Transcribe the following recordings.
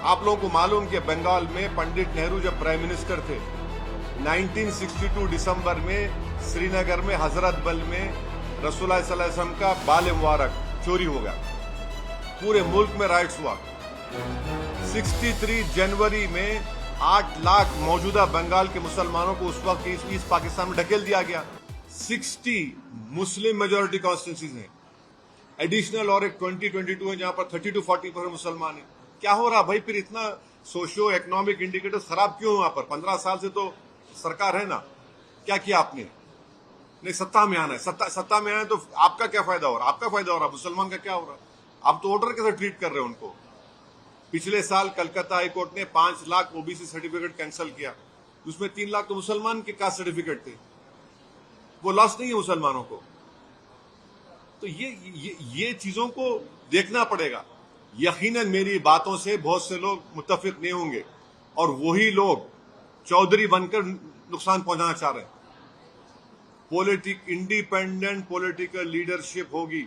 आप लोगों को मालूम कि बंगाल में पंडित नेहरू जब प्राइम मिनिस्टर थे 1962 दिसंबर में श्रीनगर में हजरत बल में रसूलुल्लाह सल्लल्लाहु अलैहि वसल्लम का बाल मुबारक चोरी हो गया। पूरे मुल्क में राइट्स हुआ। 63 जनवरी में 8 लाख मौजूदा बंगाल के मुसलमानों को उस वक्त ईस्ट पाकिस्तान में ढकेल दिया गया। 60 मुस्लिम मेजोरिटी कॉन्स्टिट्यूंसीज हैं, एडिशनल और एक 2022 है जहां पर 30 to 40% मुसलमान है। क्या हो रहा भाई? फिर इतना सोशियो इकोनॉमिक इंडिकेटर्स खराब क्यों वहां पर? 15 साल से तो सरकार है ना, क्या किया आपने? नहीं, सत्ता में आना है। सत्ता में आना है तो आपका क्या फायदा हो रहा? आपका फायदा हो रहा, मुसलमान का क्या हो रहा? आप तो ऑर्डर कैसे ट्रीट कर रहे हो उनको? पिछले साल कलकत्ता हाईकोर्ट ने 5 लाख ओबीसी सर्टिफिकेट कैंसिल किया, उसमें 3 लाख तो मुसलमान के कास्ट सर्टिफिकेट थे। वो लॉस नहीं है मुसलमानों को। तो ये चीजों को देखना पड़ेगा। यकीनन मेरी बातों से बहुत से लोग मुत्तफिक नहीं होंगे और वही लोग चौधरी बनकर नुकसान पहुंचाना चाह रहे हैं। इंडिपेंडेंट पॉलिटिकल लीडरशिप होगी,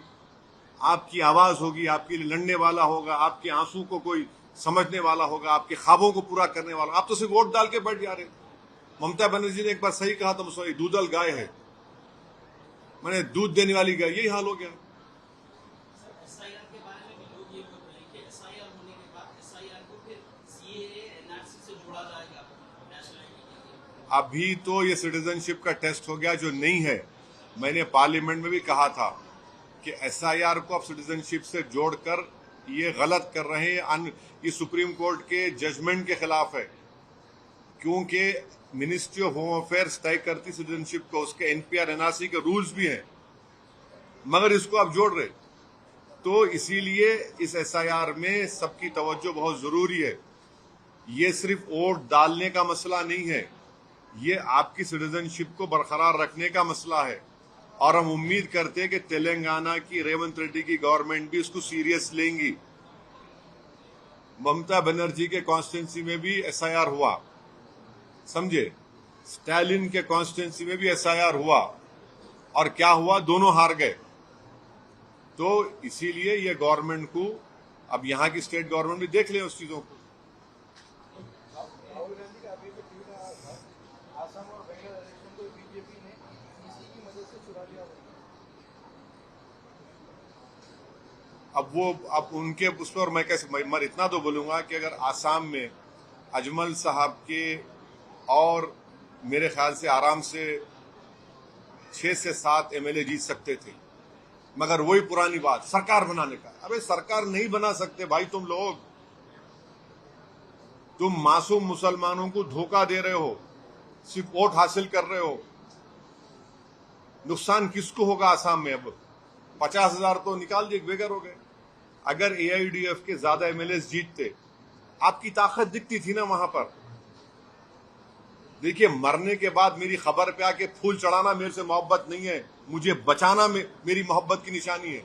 आपकी आवाज होगी, आपके लिए लड़ने वाला होगा, आपके आंसू को कोई समझने वाला होगा, आपके ख्वाबों को पूरा करने वाला। आप तो सिर्फ वोट डाल के बैठ जा रहे। ममता बनर्जी ने एक बार सही कहा था, मुझे दूधल गाय है, मैंने दूध देने वाली गाय, यही हाल हो गया। अभी तो ये सिटीजनशिप का टेस्ट हो गया जो नहीं है। मैंने पार्लियामेंट में भी कहा था कि एसआईआर को आप सिटीजनशिप से जोड़कर ये गलत कर रहे हैं। ये सुप्रीम कोर्ट के जजमेंट के खिलाफ है, क्योंकि मिनिस्ट्री ऑफ होम अफेयर्स तय करती सिटीजनशिप को, उसके एनपीआर एनआरसी के रूल्स भी हैं, मगर इसको आप जोड़ रहे। तो इसीलिए इस एसआईआर में सबकी तवज्जो बहुत जरूरी है। ये सिर्फ वोट डालने का मसला नहीं है, ये आपकी सिटीजनशिप को बरकरार रखने का मसला है। और हम उम्मीद करते हैं कि तेलंगाना की रेवंत रेड्डी की गवर्नमेंट भी इसको सीरियस लेंगी। ममता बनर्जी के कॉन्स्टिट्यूंसी में भी एसआईआर हुआ, समझे? स्टालिन के कॉन्स्टिट्यूंसी में भी एसआईआर हुआ और क्या हुआ? दोनों हार गए। तो इसीलिए ये गवर्नमेंट को, अब यहाँ की स्टेट गवर्नमेंट भी देख ले उस चीजों को। अब उनके उस पर मैं कैसे मैं इतना तो बोलूंगा कि अगर आसाम में अजमल साहब के और मेरे ख्याल से आराम से 6 से 7 एमएलए जीत सकते थे, मगर वही पुरानी बात सरकार बनाने का। अबे सरकार नहीं बना सकते भाई तुम लोग। तुम मासूम मुसलमानों को धोखा दे रहे हो, सिर्फ वोट हासिल कर रहे हो। नुकसान किसको होगा आसाम में? अब 50,000 तो निकाल दिए, बेघर हो गए। अगर एआईयूडीएफ के ज्यादा एमएलए जीतते, आपकी ताकत दिखती थी ना वहां पर। देखिए, मरने के बाद मेरी खबर पे आके फूल चढ़ाना मेरे से मोहब्बत नहीं है, मुझे बचाना मेरी मोहब्बत की निशानी है।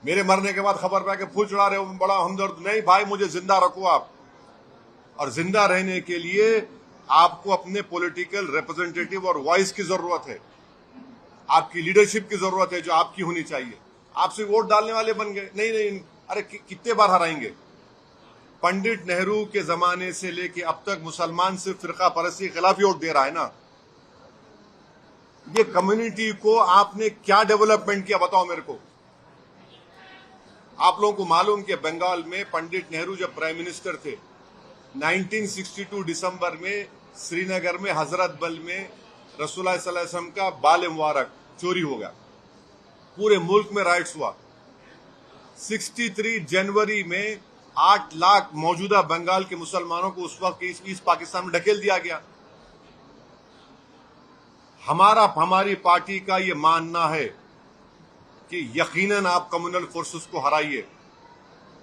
मेरे मरने के बाद खबर पे आके फूल चढ़ा रहे हो, बड़ा हमदर्द नहीं भाई, मुझे जिंदा रखो आप। और जिंदा रहने के लिए आपको अपने पॉलिटिकल रिप्रेजेंटेटिव और वॉइस की जरूरत है, आपकी लीडरशिप की जरूरत है जो आपकी होनी चाहिए। आप सिर्फ वोट डालने वाले बन गए। नहीं, अरे कितने बार हराएंगे? पंडित नेहरू के जमाने से लेके अब तक मुसलमान सिर्फ फिरका परस्ती के खिलाफ ही वोट दे रहा है ना। ये कम्युनिटी को आपने क्या डेवलपमेंट किया बताओ मेरे को। आप लोगों को मालूम कि बंगाल में पंडित नेहरू जब प्राइम मिनिस्टर थे 1962 दिसंबर में श्रीनगर में हजरत बल में रसूलुल्लाह सल्लल्लाहु अलैहि वसल्लम का बाल मुबारक चोरी हो गया। पूरे मुल्क में राइट्स हुआ। 63 जनवरी में 8 लाख मौजूदा बंगाल के मुसलमानों को उस वक्त ईस्ट पाकिस्तान में ढकेल दिया गया। हमारी पार्टी का ये मानना है कि यकीनन आप कम्युनल फोर्सेस को हराइए,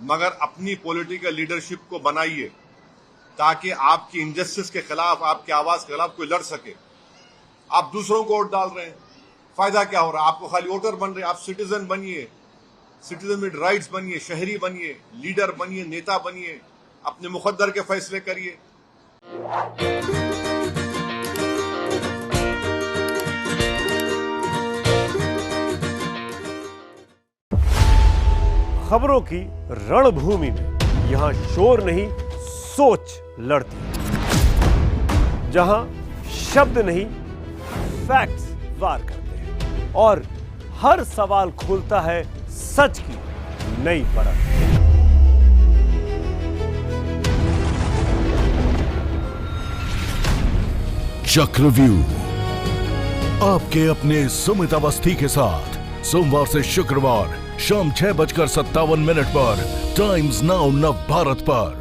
मगर अपनी पॉलिटिकल लीडरशिप को बनाइए ताकि आपकी इंजस्टिस के खिलाफ, आपकी आवाज के खिलाफ कोई लड़ सके। आप दूसरों को वोट डाल रहे हैं, फायदा क्या हो रहा है? आपको खाली वोटर बन रहे हैं। आप सिटीजन बनिए, सिटीजन विद राइट्स बनिए, शहरी बनिए, लीडर बनिए, नेता बनिए, अपने मुकद्दर के फैसले करिए। खबरों की रणभूमि में यहां शोर नहीं, सोच लड़ती है। जहां शब्द नहीं, फैक्ट्स वार करते हैं और हर सवाल खोलता है सच की नई परत। चक्रव्यूह आपके अपने सुमित अवस्थी के साथ सोमवार से शुक्रवार शाम 6:57 पर टाइम्स नाउ नव भारत पर।